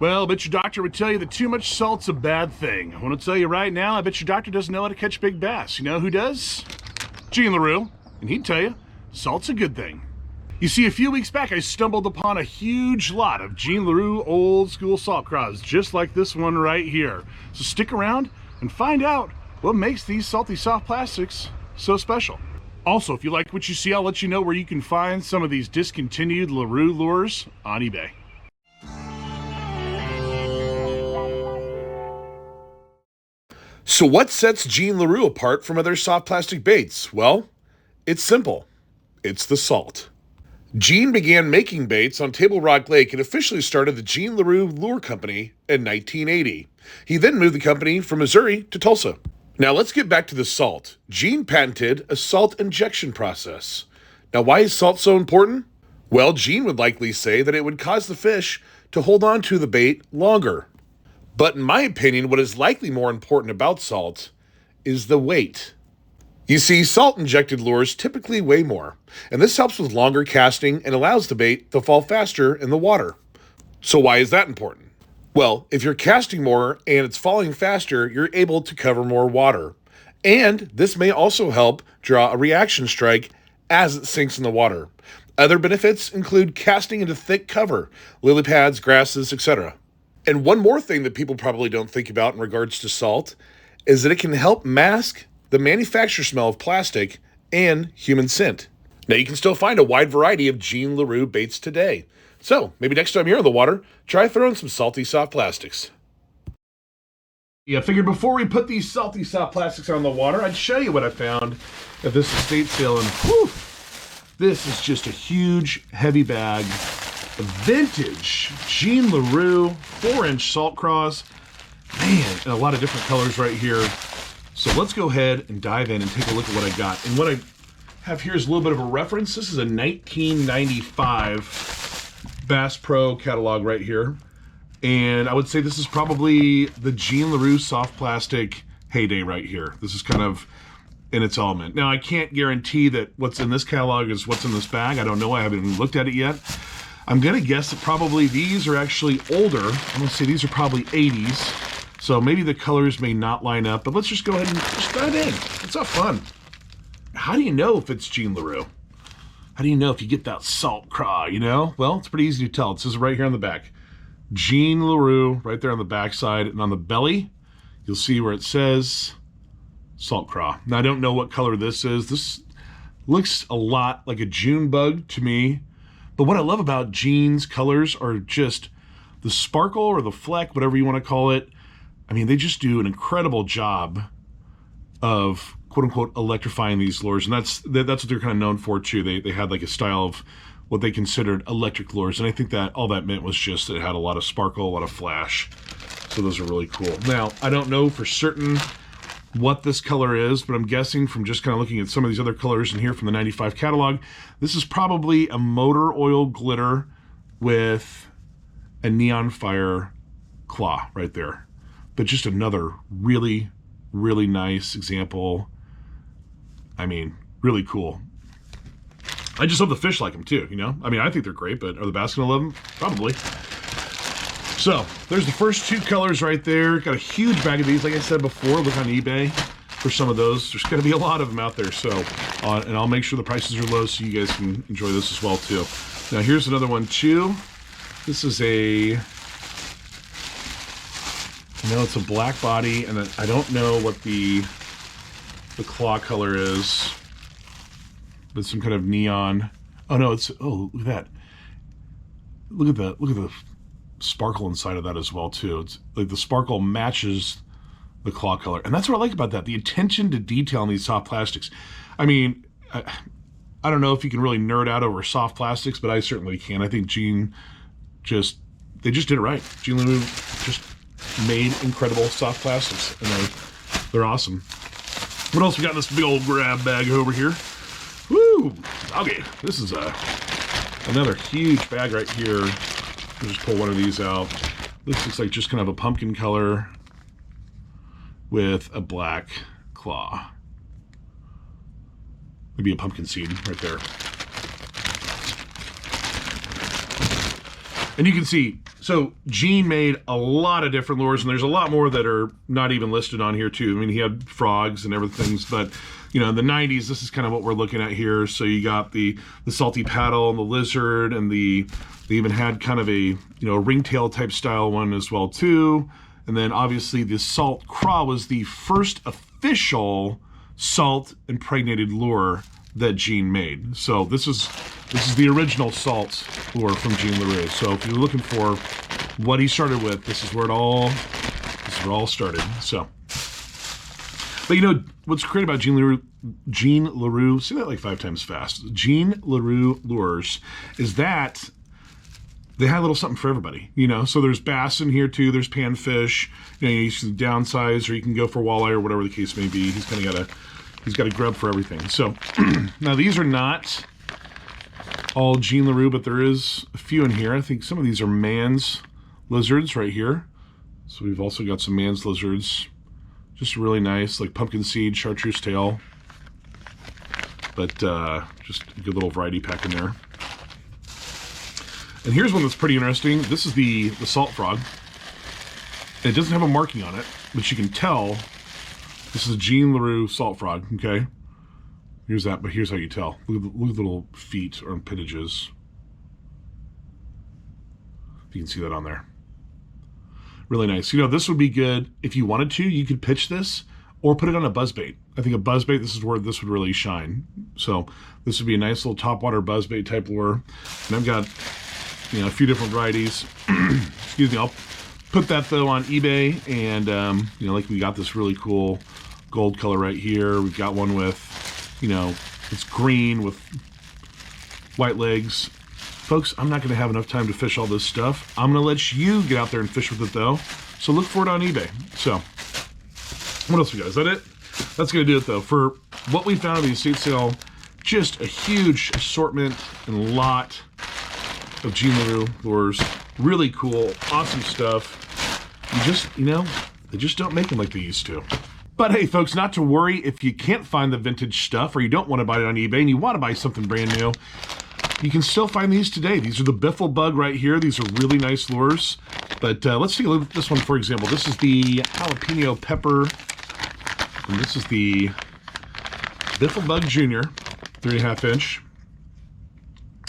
Well, I bet your doctor would tell you that too much salt's a bad thing. I want to tell you right now, I bet your doctor doesn't know how to catch big bass. You know who does? Gene Larew. And he'd tell you, salt's a good thing. You see, a few weeks back, I stumbled upon a huge lot of Gene Larew old school salt craws, just like this one right here. So stick around and find out what makes these salty soft plastics so special. Also, if you like what you see, I'll let you know where you can find some of these discontinued Larew lures on eBay. So what sets Gene Larew apart from other soft plastic baits? Well, it's simple. It's the salt. Gene began making baits on Table Rock Lake and officially started the Gene Larew Lure Company in 1980. He then moved the company from Missouri to Tulsa. Now let's get back to the salt. Gene patented a salt injection process. Now why is salt so important? Well, Gene would likely say that it would cause the fish to hold on to the bait longer. But in my opinion, what is likely more important about salt is the weight. You see, salt-injected lures typically weigh more, and this helps with longer casting and allows the bait to fall faster in the water. So why is that important? Well, if you're casting more and it's falling faster, you're able to cover more water. And this may also help draw a reaction strike as it sinks in the water. Other benefits include casting into thick cover, lily pads, grasses, etc. And one more thing that people probably don't think about in regards to salt is that it can help mask the manufacturer smell of plastic and human scent. Now you can still find a wide variety of Gene Larew baits today. So maybe next time you're in the water, try throwing some salty soft plastics. Yeah, I figured before we put these salty soft plastics on the water, I'd show you what I found at this estate sale. And whew, this is just a huge, heavy bag of vintage Gene Larew 4-inch salt craws. Man, and a lot of different colors right here. So let's go ahead and dive in and take a look at what I got. And what I have here is a little bit of a reference. This is a 1995 Bass Pro catalog right here. And I would say this is probably the Gene Larew soft plastic heyday right here. This is kind of in its element. Now, I can't guarantee that what's in this catalog is what's in this bag. I don't know. I haven't even looked at it yet. I'm going to guess that probably these are actually older. I'm going to say these are probably 80s. So maybe the colors may not line up, but let's just go ahead and just dive in. Let's have fun. How do you know if it's Gene Larew? How do you know if you get that salt craw, you know? Well, it's pretty easy to tell. It says right here on the back. Gene Larew, right there on the back side. And on the belly, you'll see where it says salt craw. Now, I don't know what color this is. This looks a lot like a June bug to me. But what I love about Gene's colors are just the sparkle or the fleck, whatever you want to call it. I mean, they just do an incredible job of quote-unquote electrifying these lures. And that's what they're kind of known for, too. They had like a style of what they considered electric lures. And I think that all that meant was just that it had a lot of sparkle, a lot of flash. So those are really cool. Now, I don't know for certain what this color is, but I'm guessing from just kind of looking at some of these other colors in here from the 95 catalog, this is probably a motor oil glitter with a neon fire claw right there. But just another really, really nice example. I mean, really cool. I just hope the fish like them too, you know? I mean, I think they're great, but are the bass gonna love them? Probably. So, there's the first two colors right there. Got a huge bag of these, like I said before. Look on eBay for some of those. There's gonna be a lot of them out there, so, and I'll make sure the prices are low so you guys can enjoy this as well too. Now, here's another one too. This is a, it's a black body, and I don't know what the claw color is. But some kind of neon. Oh no, oh, look at that. Look at the sparkle inside of that as well too. It's like the sparkle matches the claw color. And that's what I like about that, the attention to detail in these soft plastics. I mean, I don't know if you can really nerd out over soft plastics, but I certainly can. I think they just did it right. Gene Larew just made incredible soft plastics, and they're awesome. What else we got in this big old grab bag over here? Woo! Okay, this is another huge bag right here. I'll just pull one of these out. This looks like just kind of a pumpkin color with a black claw. Maybe a pumpkin seed right there. And you can see, so Gene made a lot of different lures, and there's a lot more that are not even listed on here too. I mean, he had frogs and everything, but you know, in the 90s, this is kind of what we're looking at here. So you got the salty paddle and the lizard, and they even had kind of a, you know, ringtail type style one as well too. And then obviously the salt craw was the first official salt impregnated lure that Gene made. So this is the original salt lure from Gene Larew. So if you're looking for what he started with, this is where it all started. So, but you know what's great about Gene Larew, say that like 5 times fast. Gene Larew lures is that they had a little something for everybody, you know. So there's bass in here too. There's panfish. You know, you can downsize, or you can go for walleye, or whatever the case may be. He's got a grub for everything. So now these are not all Gene Larew, but there is a few in here. I think some of these are Mann's lizards right here. So we've also got some Mann's lizards, just really nice, like pumpkin seed, chartreuse tail. But just a good little variety pack in there. And here's one that's pretty interesting. This is the salt frog. It doesn't have a marking on it, but you can tell this is a Gene Larew salt frog, okay? Here's that, but here's how you tell. Look at the little feet or appendages. If you can see that on there. Really nice. You know, this would be good if you wanted to. You could pitch this or put it on a buzzbait. I think a buzzbait, this is where this would really shine. So this would be a nice little topwater buzzbait type lure. And I've got, you know, a few different varieties. Excuse me, I'll put that though on eBay. And, you know, like we got this really cool gold color right here. We've got one with, you know, it's green with white legs. Folks, I'm not going to have enough time to fish all this stuff. I'm going to let you get out there and fish with it though. So look for it on eBay. So what else we got? Is that it? That's going to do it though. For what we found at the estate sale, just a huge assortment and lot of Gene Larew lures. Really cool, awesome stuff. You know, they just don't make them like they used to. But hey, folks, not to worry if you can't find the vintage stuff or you don't want to buy it on eBay and you want to buy something brand new, you can still find these today. These are the Biffle Bug right here. These are really nice lures. But let's take a look at this one, for example. This is the jalapeno pepper. And this is the Biffle Bug Junior, 3.5 inch.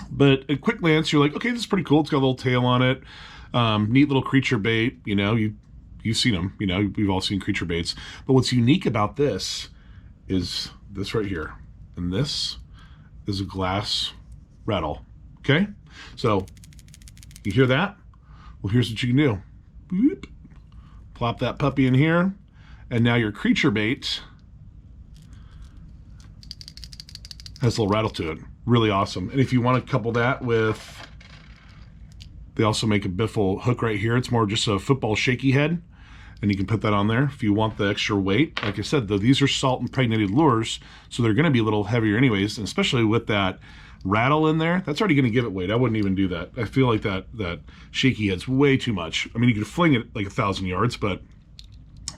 But at quick glance, you're like, okay, this is pretty cool. It's got a little tail on it. Neat little creature bait. You know, you've seen them. You know, we've all seen creature baits. But what's unique about this is this right here. And this is a glass rattle. Okay? So, you hear that? Well, here's what you can do. Boop. Plop that puppy in here. And now your creature bait has a little rattle to it. Really awesome. And if you want to couple that with, they also make a Biffle hook right here. It's more just a football shaky head. And you can put that on there if you want the extra weight. Like I said, though, these are salt impregnated lures, so they're going to be a little heavier anyways. And especially with that rattle in there, that's already going to give it weight. I wouldn't even do that. I feel like that shaky head's way too much. I mean, you could fling it like 1,000 yards, but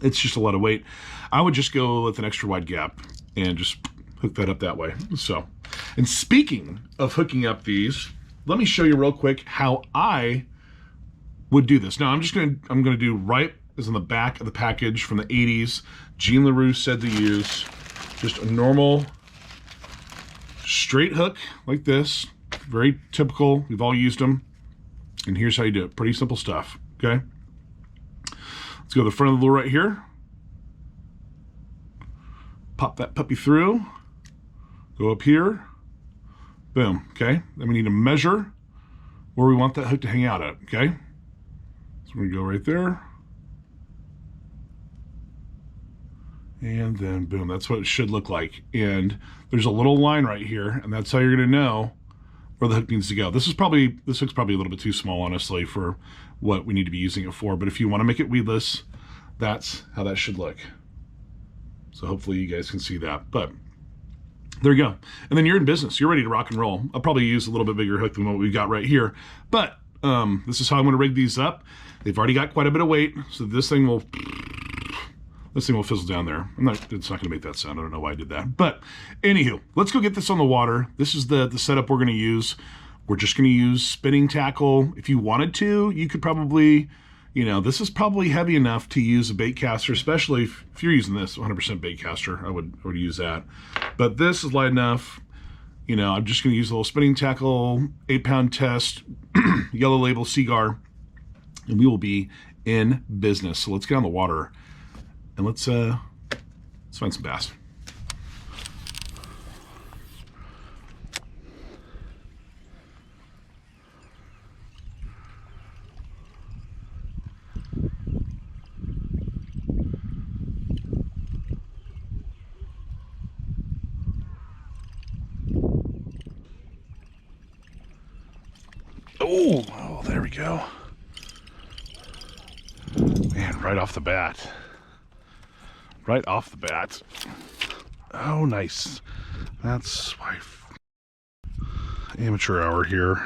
it's just a lot of weight. I would just go with an extra wide gap and just hook that up that way. So, and speaking of hooking up these, let me show you real quick how I would do this. Now, I'm gonna do right as on the back of the package from the 80s. Gene Larew said to use just a normal straight hook like this. Very typical. We've all used them. And here's how you do it. Pretty simple stuff. Okay. Let's go to the front of the lure right here. Pop that puppy through. Go up here. Boom. Okay. Then we need to measure where we want that hook to hang out at. Okay. So we're going to go right there. And then boom. That's what it should look like. And there's a little line right here, and that's how you're going to know where the hook needs to go. This hook's probably a little bit too small, honestly, for what we need to be using it for. But if you want to make it weedless, that's how that should look. So hopefully you guys can see that. But there you go. And then you're in business. You're ready to rock and roll. I'll probably use a little bit bigger hook than what we've got right here. But this is how I'm going to rig these up. They've already got quite a bit of weight, so this thing will fizzle down there. It's not going to make that sound. I don't know why I did that. But anywho, let's go get this on the water. This is the setup we're going to use. We're just going to use spinning tackle. If you wanted to, you could probably, you know, this is probably heavy enough to use a bait caster, especially if you're using this 100% bait caster. I would use that. But this is light enough. You know, I'm just going to use a little spinning tackle, 8-pound test, yellow label Seagar, and we will be in business. So let's get on the water and let's find some bass. Oh, there we go. Man, right off the bat. Right off the bat. Oh, nice. That's why. Amateur hour here.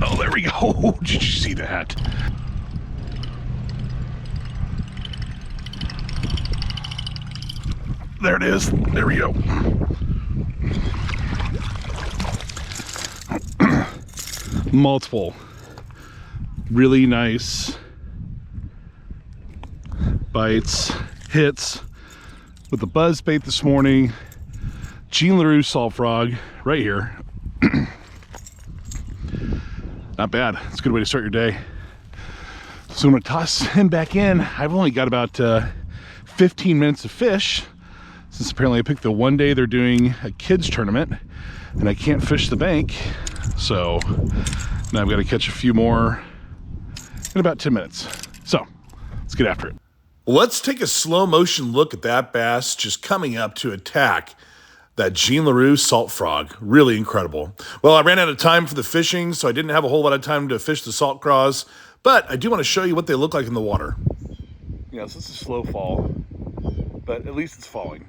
Oh, there we go. Did you see that? There it is. There we go. Multiple really nice bites, hits with the buzz bait this morning. Gene Larew salt frog right here. Not bad. It's a good way to start your day. So I'm gonna toss him back in. I've only got about 15 minutes of fish, since apparently I picked the one day they're doing a kids tournament and I can't fish the bank. So now I've got to catch a few more in about 10 minutes. So let's get after it. Let's take a slow motion look at that bass just coming up to attack that Gene Larew salt frog. Really incredible. Well, I ran out of time for the fishing, so I didn't have a whole lot of time to fish the salt craws, but I do want to show you what they look like in the water. Yes, this is slow fall, but at least it's falling.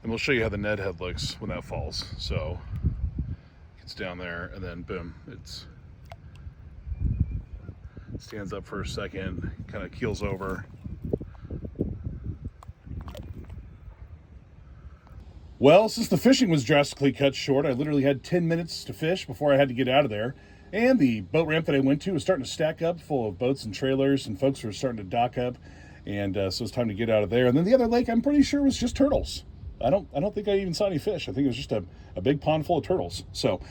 And we'll show you how the Ned head looks when that falls. So it's down there and then boom, it stands up for a second, kind of keels over. Well, since the fishing was drastically cut short, I literally had 10 minutes to fish before I had to get out of there. And the boat ramp that I went to was starting to stack up full of boats and trailers, and folks were starting to dock up. And so it's time to get out of there. And then the other lake, I'm pretty sure, was just turtles. I don't think I even saw any fish. I think it was just a big pond full of turtles. So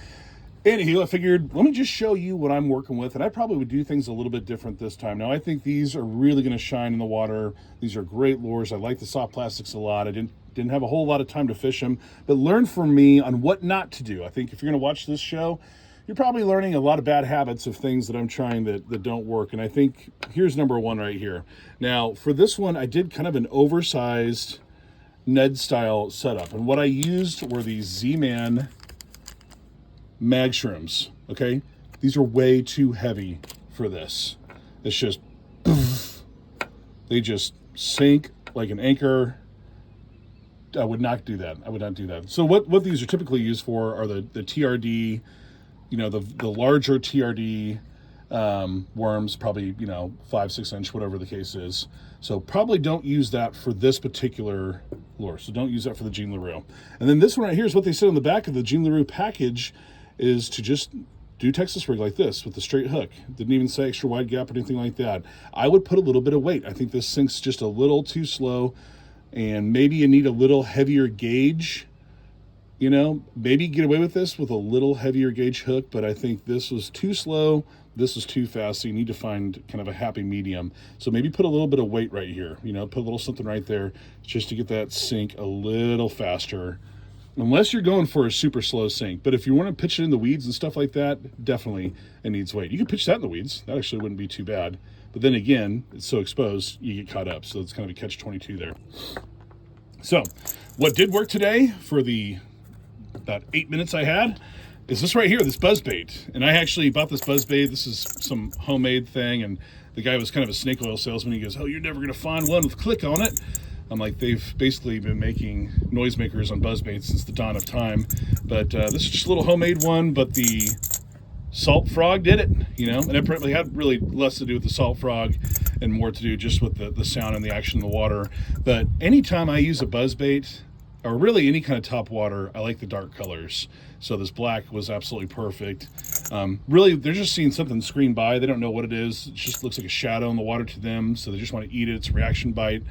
anywho, I figured, let me just show you what I'm working with. And I probably would do things a little bit different this time. Now, I think these are really going to shine in the water. These are great lures. I like the soft plastics a lot. I didn't have a whole lot of time to fish them, but learn from me on what not to do. I think if you're going to watch this show, you're probably learning a lot of bad habits of things that I'm trying that don't work. And I think here's number one right here. Now, for this one, I did kind of an oversized Ned style setup. And what I used were these Z-Man mag shrooms, okay? These are way too heavy for this. It's just, they just sink like an anchor. I would not do that. I would not do that. So what these are typically used for are the TRD, you know, the larger TRD worms, probably, you know, 5-6 inch, whatever the case is. So probably don't use that for this particular lure. So don't use that for the Gene Larew. And then this one right here is what they said on the back of the Gene Larew package, is to just do Texas rig like this with the straight hook. Didn't even say extra wide gap or anything like that. I would put a little bit of weight. I think this sinks just a little too slow, and maybe you need a little heavier gauge. You know, maybe get away with this with a little heavier gauge hook, but I think this was too slow. This was too fast, so you need to find kind of a happy medium. So maybe put a little bit of weight right here, you know, put a little something right there just to get that sink a little faster, unless you're going for a super slow sink. But if you want to pitch it in the weeds and stuff like that, definitely it needs weight. You can pitch that in the weeds. That actually wouldn't be too bad. But then again, it's so exposed, you get caught up. So it's kind of a catch-22 there. So what did work today for the about 8 minutes I had is this right here, this buzz bait. And I actually bought this buzz bait. This is some homemade thing, and the guy was kind of a snake oil salesman. He goes, oh, you're never gonna find one with click on it. I'm like, they've basically been making noisemakers on buzzbaits since the dawn of time. But this is just a little homemade one, but the salt frog did it, you know, and it probably had really less to do with the salt frog and more to do just with the sound and the action of the water. But anytime I use a buzzbait, or really any kind of top water, I like the dark colors. So this black was absolutely perfect. Really, they're just seeing something scream by. They don't know what it is. It just looks like a shadow in the water to them. So they just want to eat it. It's a reaction bite.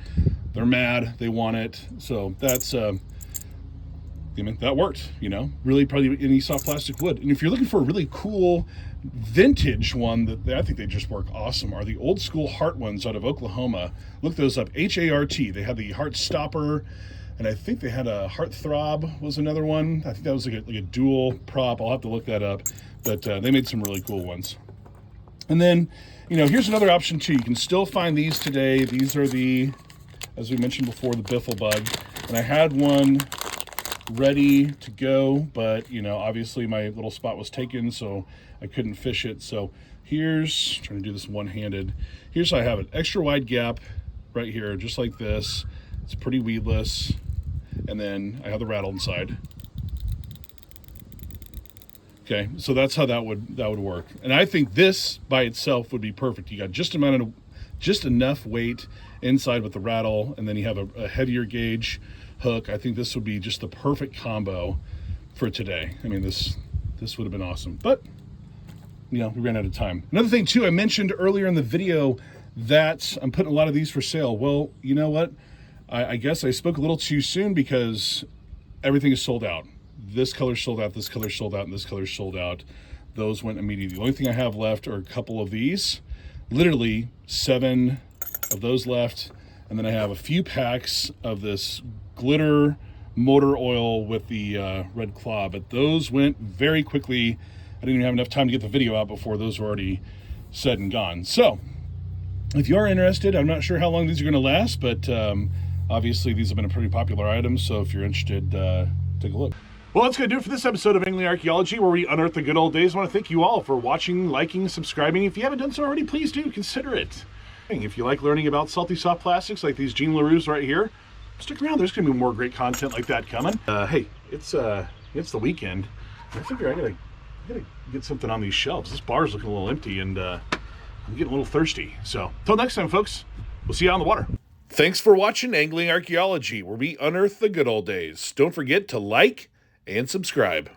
They're mad. They want it. So that's, I mean, that worked, you know, really probably any soft plastic would. And if you're looking for a really cool vintage one that I think they just work awesome are the old school Heart ones out of Oklahoma. Look those up, H-A-R-T. They had the Heart Stopper, and I think they had a Heart Throb was another one. I think that was like a dual prop. I'll have to look that up, but they made some really cool ones. And then, you know, here's another option too. You can still find these today. These are the, as we mentioned before, the biffle bug. And I had one ready to go, but you know, obviously my little spot was taken, so I couldn't fish it. So here's, trying to do this one-handed. Here's how I have it. Extra wide gap right here, just like this. It's pretty weedless. And then I have the rattle inside. Okay, so that's how that would work. And I think this by itself would be perfect. You got just enough weight inside with the rattle, and then you have a heavier gauge hook. I think this would be just the perfect combo for today. I mean, this would have been awesome, but you know, we ran out of time. Another thing too, I mentioned earlier in the video that I'm putting a lot of these for sale. Well, you know what? I guess I spoke a little too soon because everything is sold out. This color sold out, this color sold out, and this color sold out. Those went immediately. The only thing I have left are a couple of these, literally 7 of those left. And then I have a few packs of this glitter motor oil with the red claw, but those went very quickly. I didn't even have enough time to get the video out before those were already said and gone. So if you are interested, I'm not sure how long these are going to last, but obviously these have been a pretty popular item. So if you're interested, take a look. Well, that's going to do it for this episode of Angling Archaeology, where we unearth the good old days. I want to thank you all for watching, liking, subscribing. If you haven't done so already, please do consider it. If you like learning about salty soft plastics like these Gene Larews right here, stick around. There's going to be more great content like that coming. Hey, it's the weekend. I figure I gotta get something on these shelves. This bar's looking a little empty, and I'm getting a little thirsty. So, till next time, folks, we'll see you on the water. Thanks for watching Angling Archaeology, where we unearth the good old days. Don't forget to like and subscribe.